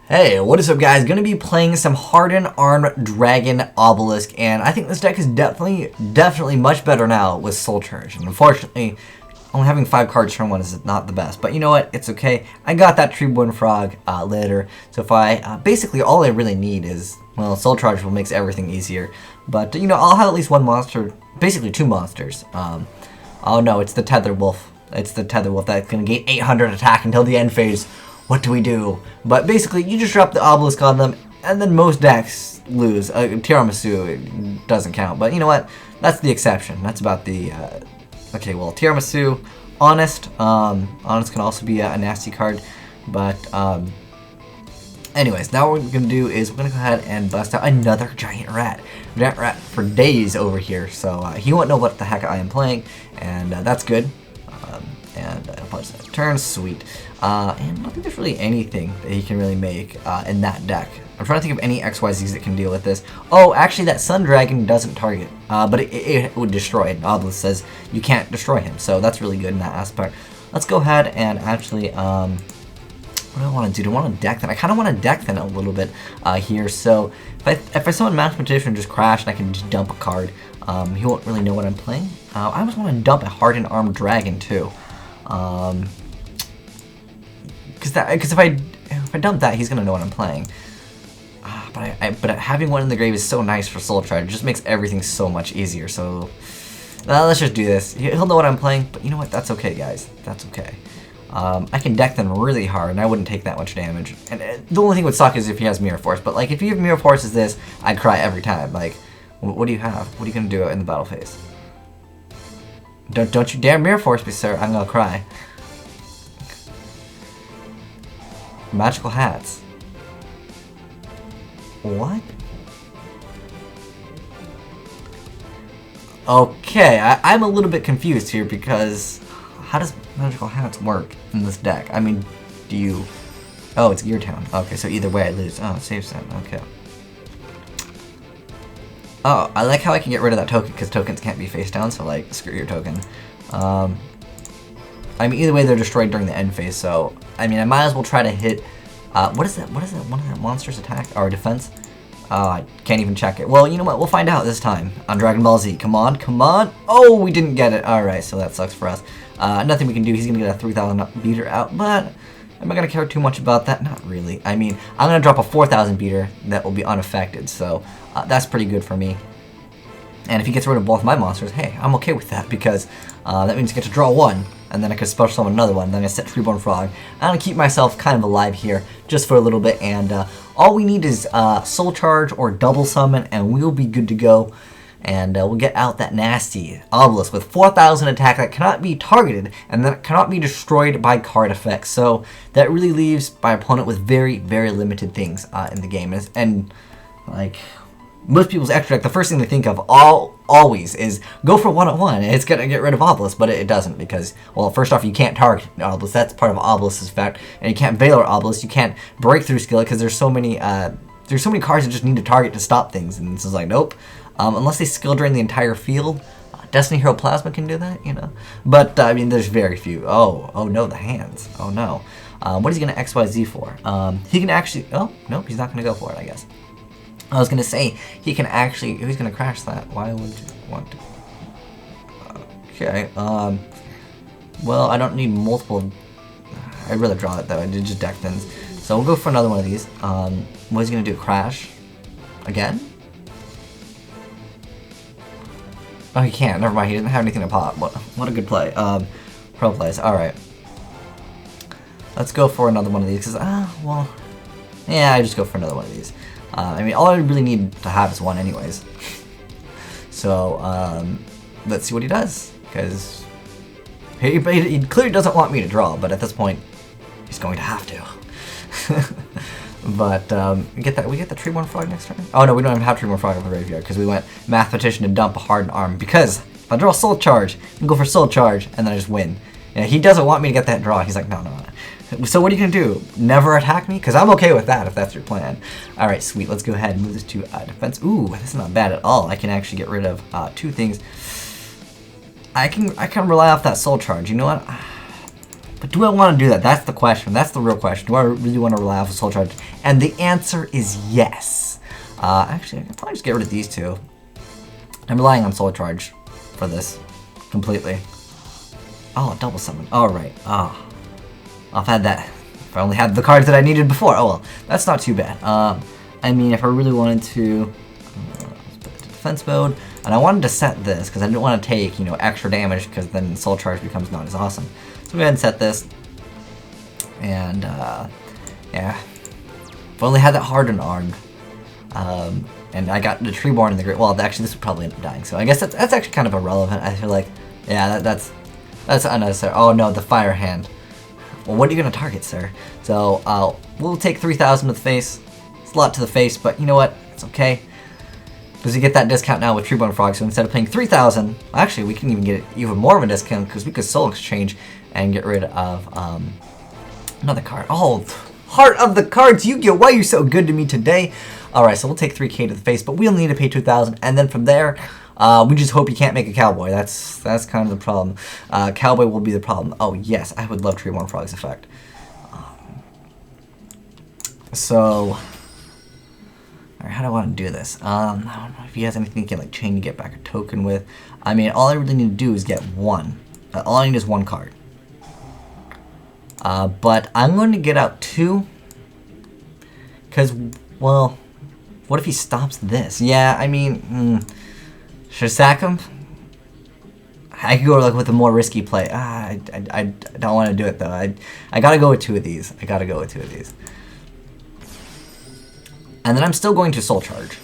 Hey, what is up guys? Gonna be playing some Hardend Armed Dragon Obelisk, and I think this deck is definitely much better now with Soul Charge. And unfortunately, only having 5 cards turn 1 is not the best, but you know what? It's okay. I got that Tree-born Frog later, so if I, basically all I really need is, well, Soul Charge will make everything easier. But, you know, I'll have at least one monster, basically 2 monsters. Oh no, it's the Tether Wolf. It's the Tether Wolf that's gonna gain 800 attack until the end phase. What do we do? But basically, you just drop the obelisk on them, and then most decks lose. Tiramisu doesn't count, but you know what? That's the exception. That's about the... okay, well, Tiramisu, Honest. Honest can also be a nasty card, but... anyways, now what we're going to do is we're going to go ahead and bust out another Giant Rat. Giant Rat for days over here, so he won't know what the heck I am playing, and that's good. And I'll punch that turn, sweet. And I don't think there's really anything that he can really make in that deck. I'm trying to think of any XYZs that can deal with this. Oh, actually that Sun Dragon doesn't target, but it would destroy it. Obelisk says you can't destroy him, so that's really good in that aspect. Let's go ahead and actually, what do I want to do? Do I want to deck then? I kind of want to deck then a little bit here, so if I summon Mathematician and just crash and I can just dump a card, he won't really know what I'm playing. I almost want to dump a Hardend Armed Dragon too. Because if I dump that, he's gonna know what I'm playing. But having one in the grave is so nice for Soul Charge. It just makes everything so much easier. So let's just do this. He'll know what I'm playing, but you know what? That's okay, guys. That's okay. I can deck them really hard, and I wouldn't take that much damage. And the only thing would suck is if he has Mirror Force. But like, if you have Mirror Force as this, I'd cry every time. Like, what do you have? What are you gonna do in the battle phase? Don't you dare Mirror Force me, sir. I'm gonna cry. Magical hats. What? Okay, I'm a little bit confused here because how does magical hats work in this deck? I mean, do you... Oh, it's Gear Town. Okay, so either way I lose. Oh, save set. Okay. Oh, I like how I can get rid of that token because tokens can't be face down, so like, screw your token. I mean, either way they're destroyed during the end phase, so I mean, I might as well try to hit. What is that? What is that? One of that monster's attack or defense? I can't even check it. Well, you know what? We'll find out this time on Dragon Ball Z. Come on, come on! Oh, we didn't get it. All right, so that sucks for us. Nothing we can do. He's gonna get a 3,000 beater out, but am I gonna care too much about that? Not really. I mean, I'm gonna drop a 4,000 beater that will be unaffected, so that's pretty good for me. And if he gets rid of both my monsters, hey, I'm okay with that because that means I get to draw one, and then I could special summon another one. Then I set Tree-born Frog. I'm gonna keep myself kind of alive here just for a little bit, and all we need is Soul Charge or Double Summon, and we'll be good to go. And we'll get out that nasty Obelisk with 4,000 attack that cannot be targeted and that cannot be destroyed by card effects. So that really leaves my opponent with very, very limited things in the game. And like most people's extra deck, the first thing they think of always is go for 1-on-1. It's gonna get rid of Obelisk, but it doesn't because, well, first off, you can't target Obelisk. That's part of Obelisk's effect, and you can't Valor Obelisk. You can't Breakthrough skill it because there's so many cards that just need to target to stop things, and this is like nope. Unless they skill drain the entire field. Destiny Hero Plasma can do that, you know. But I mean, there's very few. Oh no, the hands. Oh no. What is he gonna XYZ for? He can actually. Oh nope, he's not gonna go for it, I guess. I was gonna say he can actually. Who's gonna crash that? Why would you want to? Okay. Well, I don't need multiple. I'd rather draw it though. I did just deck things. So we'll go for another one of these. What is he gonna do? Crash again? Oh, he can't. Never mind. He didn't have anything to pop. What a good play. Pro plays. All right. Let's go for another one of these. Cause well, yeah, I just go for another one of these. I mean, all I really need to have is one, anyways. So let's see what he does. Because he clearly doesn't want me to draw, but at this point, he's going to have to. But we get the Tree-born Frog next turn. Oh no, we don't even have Tree-born Frog in the graveyard because we went Mathematician to dump a Hardend Arm. Because if I draw Soul Charge, I can go for Soul Charge and then I just win. Yeah, he doesn't want me to get that draw. He's like, no. So what are you gonna do? Never attack me? Because I'm okay with that if that's your plan. All right, sweet. Let's go ahead and move this to defense. Ooh, this is not bad at all. I can actually get rid of 2 things. I can rely off that Soul Charge. You know what? But do I want to do that? That's the question. That's the real question. Do I really want to rely off a soul charge? And the answer is yes. Actually, I can probably just get rid of these two. I'm relying on soul charge for this completely. Oh, double summon. All right. Oh, I've had that. If I only had the cards that I needed before. Oh well, that's not too bad. I mean, if I really wanted to, let's put it to defense mode, and I wanted to set this because I didn't want to take, you know, extra damage because then soul charge becomes not as awesome. So go ahead and set this, and yeah, if I only had that Hardend armed, and I got the Treeborn in the Great. Well, actually, this would probably end up dying. So I guess that's actually kind of irrelevant. I feel like, yeah, that's unnecessary. Oh no, the Fire Hand. Well, what are you gonna target, sir? So we'll take 3,000 to the face. It's a lot to the face, but you know what? It's okay. Because you get that discount now with Treeborn Frog, so instead of paying 3,000, actually we can even get even more of a discount because we could soul exchange and get rid of another card. Oh, heart of the cards, Yu-Gi-Oh! Why are you so good to me today? Alright, so we'll take 3K to the face, but we only need to pay 2,000, and then from there, we just hope you can't make a cowboy. That's kind of the problem. Cowboy will be the problem. Oh yes, I would love Treeborn Frog's effect. So... Alright, how do I want to do this? I don't know if he has anything he can like chain to get back a token with. I mean, all I really need to do is get one. All I need is one card. But I'm going to get out two. Because, well, what if he stops this? Yeah, I mean, should I sack him? I could go like with a more risky play. I don't want to do it though. I gotta go with two of these. And then I'm still going to soul charge.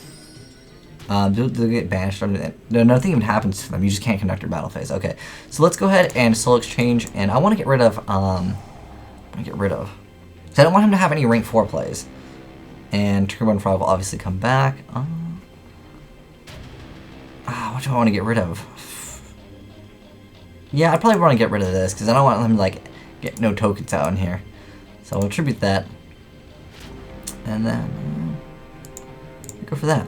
They'll get banished. Nothing even happens to them. You just can't conduct your battle phase. Okay, so let's go ahead and soul exchange. And I want to get rid of. Because I don't want him to have any rank 4 plays. And Treeborn Frog will obviously come back. What do I want to get rid of? Yeah, I probably want to get rid of this because I don't want him to like get no tokens out in here. So I'll attribute that. And then go for that.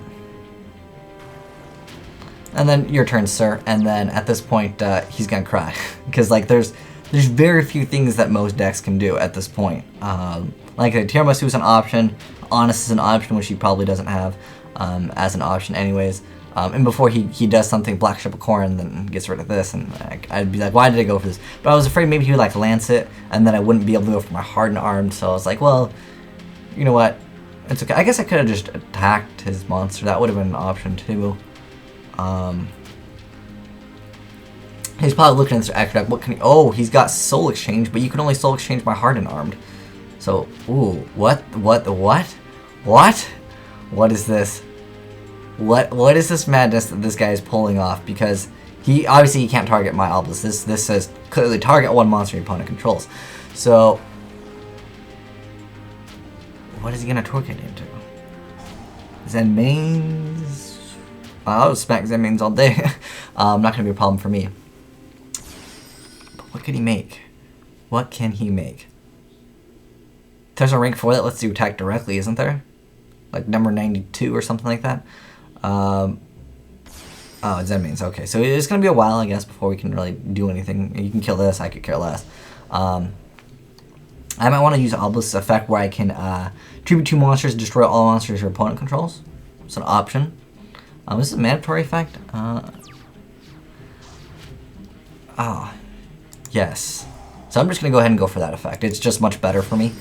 And then your turn, sir. And then at this point, he's gonna cry because like there's very few things that most decks can do at this point. Like Tiramisu is an option, Honest is an option, which he probably doesn't have as an option anyways. And before he does something, Black Ship of Corn, then gets rid of this, and I'd be like, why did I go for this? But I was afraid maybe he would like lance it, and then I wouldn't be able to go for my Hardend armed. So I was like, well, you know what? It's okay. I guess I could have just attacked his monster. That would have been an option too. He's probably looking at this extra deck. What can he? Oh, he's got Soul Exchange, but you can only Soul Exchange my Hardend armed. So, ooh, what? What is this? What is this madness that this guy is pulling off? Because he obviously can't target my Obelisk. This says clearly target one monster your opponent controls. So, what is he gonna torque it into? Zen mains. I'll smack Zen mains all day. Not gonna be a problem for me. But what can he make? What can he make? There's a rank 4 that lets you attack directly, isn't there? Like number 92 or something like that. Oh, Zen mains. Okay, so it's gonna be a while, I guess, before we can really do anything. You can kill this. I could care less. I might want to use Obelisk's effect where I can tribute 2 monsters and destroy all monsters your opponent controls. It's an option. This is a mandatory effect. Yes. So I'm just gonna go ahead and go for that effect. It's just much better for me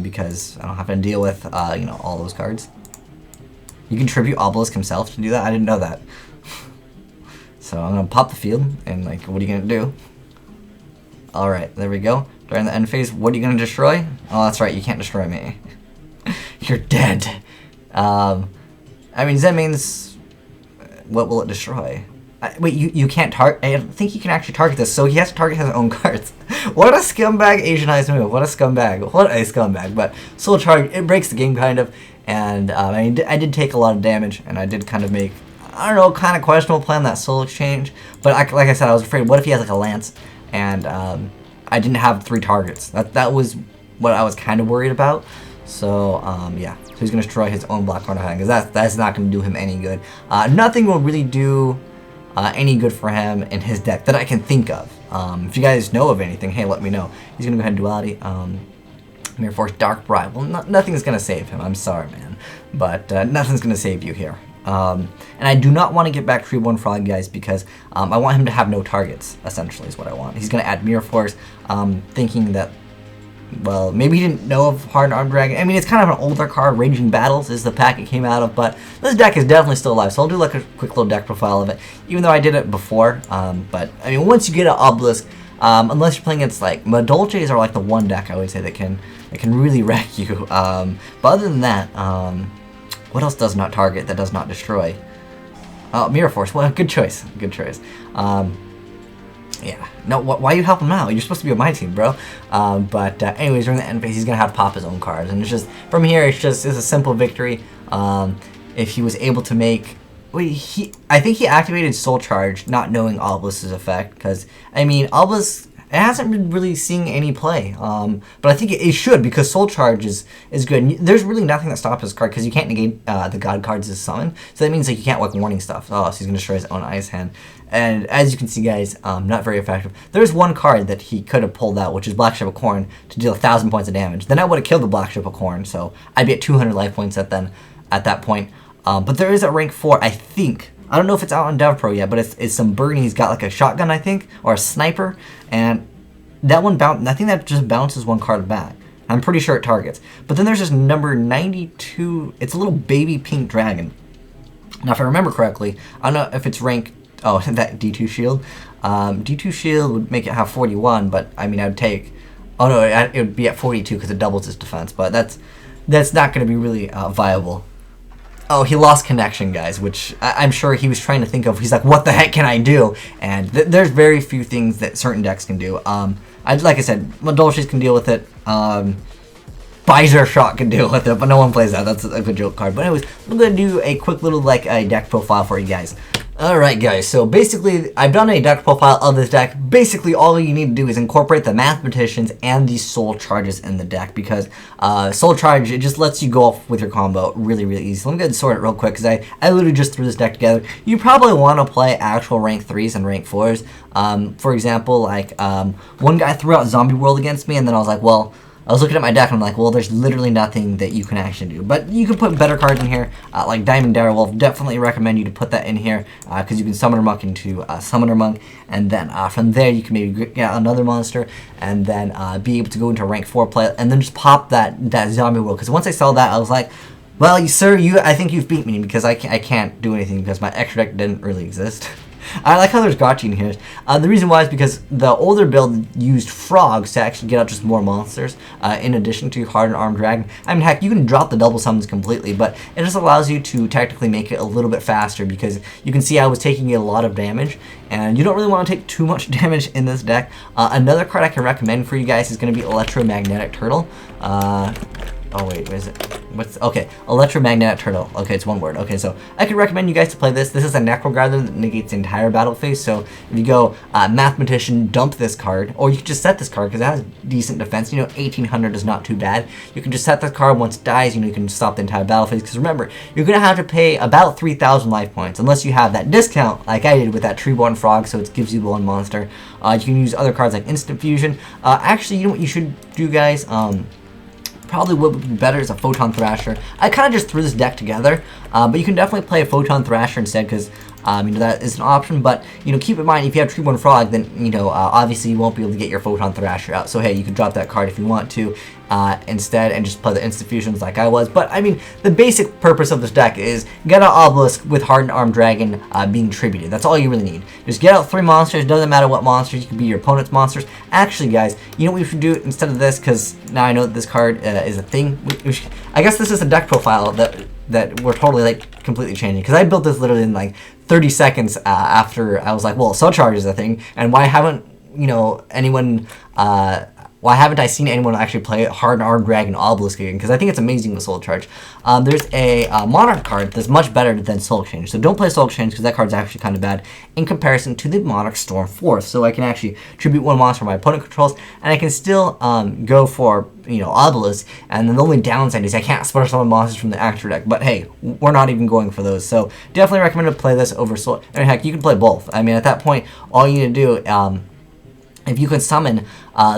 because I don't have to deal with you know, all those cards. You can tribute Obelisk himself to do that. I didn't know that. So I'm gonna pop the field and like, what are you gonna do? All right, there we go. During the end phase, what are you gonna destroy? Oh, that's right. You can't destroy me. You're dead. I mean, Zen mains. What will it destroy? Wait, you can't target. I think he can actually target this, so he has to target his own cards. What a scumbag Asianized move. What a scumbag. What a scumbag. But Soul Charge, it breaks the game kind of. And I did take a lot of damage, and I did kind of make, I don't know, kind of questionable plan that Soul Exchange. But like I said, I was afraid, what if he has like a lance? And I didn't have 3 targets. That was what I was kind of worried about. So yeah, so he's gonna destroy his own Black Card because that's not gonna do him any good. Nothing will really do any good for him in his deck that I can think of. If you guys know of anything, hey, let me know. He's going to go ahead and duality. Mirror Force, Dark Bribe. Well, nothing's going to save him. I'm sorry, man. But nothing's going to save you here. And I do not want to get back Treeborn Frog, guys, because I want him to have no targets, essentially, is what I want. He's going to add Mirror Force, thinking that, well, maybe he didn't know of Hardend Armed Dragon. I mean, it's kind of an older card. Raging Battles is the pack it came out of, but this deck is definitely still alive, so I'll do like a quick little deck profile of it, even though I did it before. But, I mean, once you get an Obelisk, unless you're playing against, like, Madolches are like the one deck, I would say, that can really wreck you. But other than that, what else does not target, that does not destroy? Mirror Force. Well, good choice. Good choice. Yeah. No, why you help him out? You're supposed to be on my team, bro. But anyways, during the end phase, he's going to have to pop his own cards. And it's just, from here, it's a simple victory. If he was able to make... Wait, I think he activated Soul Charge, not knowing Obelisk's effect. Because, I mean, Obelisk... It hasn't been really seeing any play, but I think it should, because Soul Charge is good. And there's really nothing that stops his card, because you can't negate the God cards as summon, so that means like you can't like warning stuff. Oh, so he's gonna destroy his own ice hand, and as you can see, guys, not very effective. There's one card that he could have pulled out, which is Black Ship of Corn, to deal 1,000 points of damage. Then I would have killed the Black Ship of Corn, so I'd be at 200 life points at that point. But there is a rank 4, I think. I don't know if it's out on DevPro yet, but it's some bird, and he's got like a shotgun, I think, or a sniper, and that one I think that just bounces one card back. I'm pretty sure it targets. But then there's this number 92. It's a little baby pink dragon. Now, if I remember correctly, I don't know if it's rank. Oh, that D2 shield. D2 shield would make it have 41, but I mean, I would take. Oh no, it would be at 42 because it doubles its defense. But that's not going to be really viable. Oh, he lost connection, guys, which I'm sure he was trying to think of. He's like, what the heck can I do? And there's very few things that certain decks can do. Like I said, Madolches can deal with it. Visor Shot can deal with it, but no one plays that. That's a good joke card. But anyways, I'm going to do a quick little like a deck profile for you guys. Alright guys, so basically I've done a deck profile of this deck. Basically all you need to do is incorporate the Mathematicians and the Soul Charges in the deck, because Soul Charge, it just lets you go off with your combo really easy. So let me go ahead and sort it real quick, because I literally just threw this deck together. You probably want to play actual rank 3s and rank 4s. For example, like one guy threw out Zombie World against me, and then I was like, well, I was looking at my deck and I'm like, well, there's literally nothing that you can actually do. But you can put better cards in here, like Diamond Direwolf. Definitely recommend you to put that in here, because you can Summoner Monk into Summoner Monk, and then from there you can maybe get another monster, and then be able to go into rank 4 play, and then just pop that Zombie World. Because once I saw that, I was like, well, sir, I think you've beat me, because I can't do anything because my extra deck didn't really exist. I like how there's Gotchi in here. The reason why is because the older build used frogs to actually get out just more monsters, in addition to Hardend Armed Dragon. I mean, heck, you can drop the double summons completely, but it just allows you to technically make it a little bit faster, because you can see I was taking a lot of damage, and you don't really want to take too much damage in this deck. Another card I can recommend for you guys is going to be Electromagnetic Turtle. Oh wait, what is it? Okay, Electromagnetic Turtle. Okay, it's one word. Okay, so I could recommend you guys to play this. This is a Necrogather that negates the entire battle phase. So if you go Mathematician, dump this card, or you can just set this card because it has decent defense. You know, 1800 is not too bad. You can just set this card. Once it dies, you know, you can stop the entire battle phase. Because remember, you're gonna have to pay about 3,000 life points unless you have that discount like I did with that Treeborn Frog. So it gives you the one monster. You can use other cards like Instant Fusion. Actually, you know what you should do, guys? Probably what would be better is a Photon Thrasher. I kind of just threw this deck together, but you can definitely play a Photon Thrasher instead, because you know, that is an option. But you know, keep in mind, if you have Treeborn Frog, then you know, obviously you won't be able to get your Photon Thrasher out. So hey, you can drop that card if you want to instead, and just play the Instant Fusions like I was. But I mean, the basic purpose of this deck is get an Obelisk with Hardend Armed Dragon being tributed. That's all you really need. Just get out 3 monsters. Doesn't matter what monsters. You can be your opponent's monsters. Actually, guys, you know what we should do instead of this? Because now I know that this card is a thing. I guess this is a deck profile that we're totally like completely changing, because I built this literally in like 30 seconds after I was like, well, Soul Charge is a thing, and why haven't, you know, anyone why haven't I seen anyone actually play Hardend Armed Dragon Obelisk again? Because I think it's amazing with Soul Charge. There's a Monarch card that's much better than Soul Exchange. So don't play Soul Exchange because that card's actually kind of bad in comparison to the Monarch Storm Force. So I can actually tribute one monster my opponent controls, and I can still go for, you know, Obelisk. And then the only downside is I can't special summon monsters from the actor deck. But hey, we're not even going for those. So definitely recommend to play this over Soul. And heck, you can play both. I mean, at that point, all you need to do, if you can summon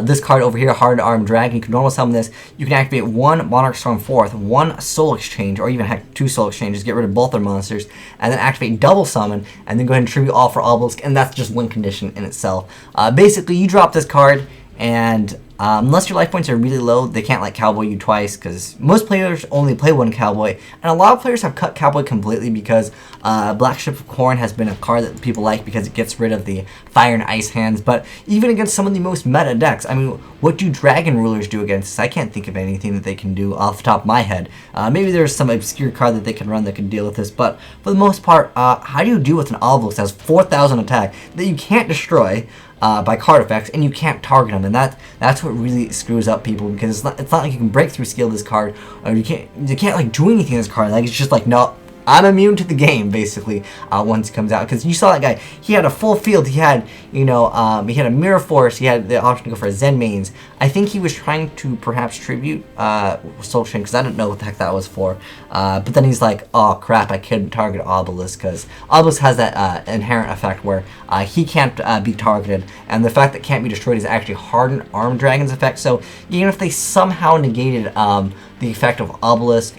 this card over here, Hardend Armed Dragon, you can normal summon this. You can activate one Monarch Storm Forth, one Soul Exchange, or even heck, 2 Soul Exchanges, get rid of both their monsters, and then activate double summon, and then go ahead and tribute all for Obelisk, and that's just one condition in itself. Basically, you drop this card, and unless your life points are really low, they can't like Cowboy you twice, because most players only play one Cowboy, and a lot of players have cut Cowboy completely because Black Ship of Corn has been a card that people like because it gets rid of the Fire and Ice hands. But even against some of the most meta decks, I mean, what do Dragon Rulers do against this? I can't think of anything that they can do off the top of my head. Maybe there's some obscure card that they can run that can deal with this, but for the most part, how do you deal with an Obelisk that has 4,000 attack that you can't destroy by card effects, and you can't target them? And that's what really screws up people, because it's not like you can break through skill this card, or you can't like do anything with this card. Like, it's just like, no, I'm immune to the game, basically, once it comes out. Because you saw that guy, he had a full field, he had, you know, he had a Mirror Force, he had the option to go for Zen Mains. I think he was trying to perhaps tribute Soul Chain, because I didn't know what the heck that was for. But then he's like, oh crap, I couldn't target Obelisk, because Obelisk has that inherent effect where he can't be targeted, and the fact that it can't be destroyed is actually Hardend Armed Dragon's effect. So even if they somehow negated the effect of Obelisk,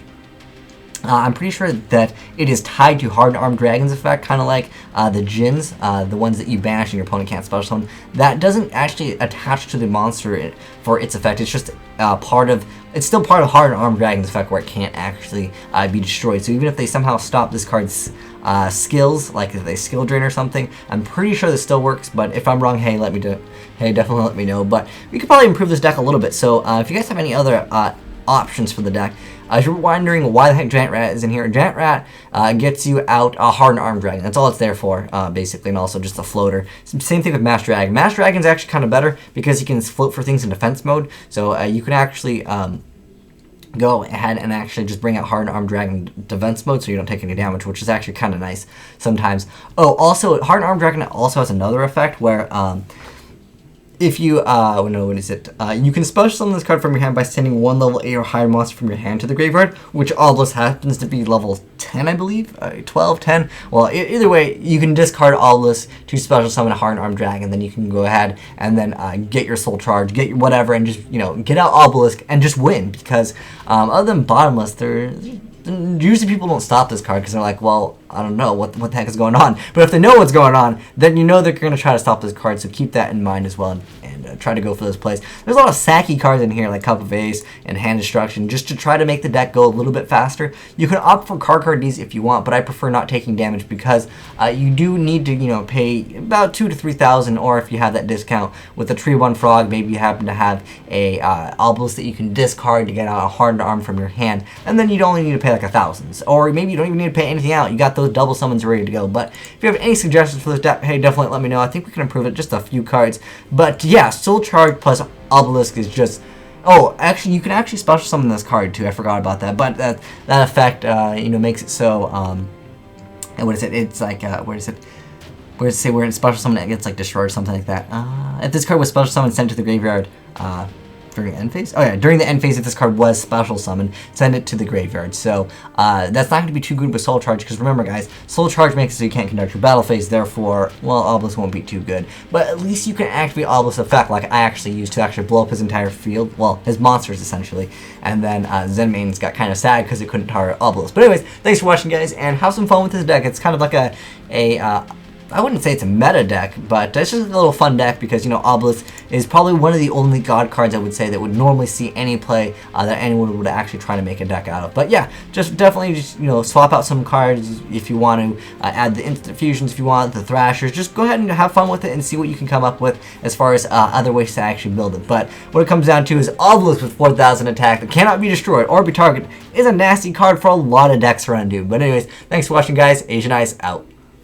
I'm pretty sure that it is tied to Hardend Armed Dragon's effect, kind of like the Djinns, the ones that you banish and your opponent can't special summon. That doesn't actually attach to the monster for its effect. It's just it's still part of Hardend Armed Dragon's effect where it can't actually be destroyed. So even if they somehow stop this card's skills, like if they skill drain or something, I'm pretty sure this still works. But if I'm wrong, hey, definitely let me know. But we could probably improve this deck a little bit. So if you guys have any other options for the deck, if you're wondering why the heck Giant Rat is in here, Giant Rat gets you out a Hardend Armed Dragon. That's all it's there for, basically, and also just a floater. Same thing with Master Dragon. Master Dragon's actually kind of better because he can float for things in defense mode. So you can actually go ahead and actually just bring out Hardend Armed Dragon defense mode so you don't take any damage, which is actually kind of nice sometimes. Oh, also, Hardend Armed Dragon also has another effect where if you, you can special summon this card from your hand by sending one level 8 or higher monster from your hand to the graveyard, which Obelisk happens to be level 10, I believe, 12, 10. Well, either way, you can discard Obelisk to special summon a Hardend Armed Dragon, then you can go ahead and then get your Soul Charge, get your whatever, and just, you know, get out Obelisk and just win, because other than Bottomless, usually people don't stop this card because they're like, well, I don't know what the heck is going on. But if they know what's going on, then you know they're going to try to stop this card, so keep that in mind as well, and try to go for those plays. There's a lot of sacky cards in here, like Cup of Ace and Hand Destruction, just to try to make the deck go a little bit faster. You can opt for card Ds if you want, but I prefer not taking damage because you do need to, you know, pay about 2,000 to 3,000, or if you have that discount with the Tree 1 Frog, maybe you happen to have a Obelisk that you can discard to get out a Hardend Arm from your hand, and then you'd only need to pay like 1,000, or maybe you don't even need to pay anything out. You got those double summons ready to go. But if you have any suggestions for this deck, hey, definitely let me know. I think we can improve it just a few cards. But yeah, Soul Charge plus Obelisk is just... Oh, actually, you can actually special summon this card too. I forgot about that. But that effect, you know, makes it so... and what is it? It's like, where does it say where in special summon it gets like destroyed or something like that? If this card was special summoned, sent to the graveyard, during the end phase? Oh yeah, during the end phase, if this card was special summoned, send it to the graveyard. So that's not going to be too good with Soul Charge, because remember guys, Soul Charge makes it so you can't conduct your battle phase, therefore, well, Obelisk won't be too good. But at least you can activate Obelisk's effect, like I actually used to actually blow up his entire field, well, his monsters essentially. And then Zen Mains got kind of sad because it couldn't target Obelisk. But anyways, thanks for watching guys, and have some fun with this deck. It's kind of like I wouldn't say it's a meta deck, but it's just a little fun deck because, you know, Obelisk is probably one of the only god cards I would say that would normally see any play that anyone would actually try to make a deck out of. But yeah, just definitely just, you know, swap out some cards if you want to, add the instant fusions if you want, the Thrashers. Just go ahead and have fun with it and see what you can come up with as far as other ways to actually build it. But what it comes down to is Obelisk with 4,000 attack that cannot be destroyed or be targeted is a nasty card for a lot of decks around, dude. But anyways, thanks for watching guys. Asian Eyes out.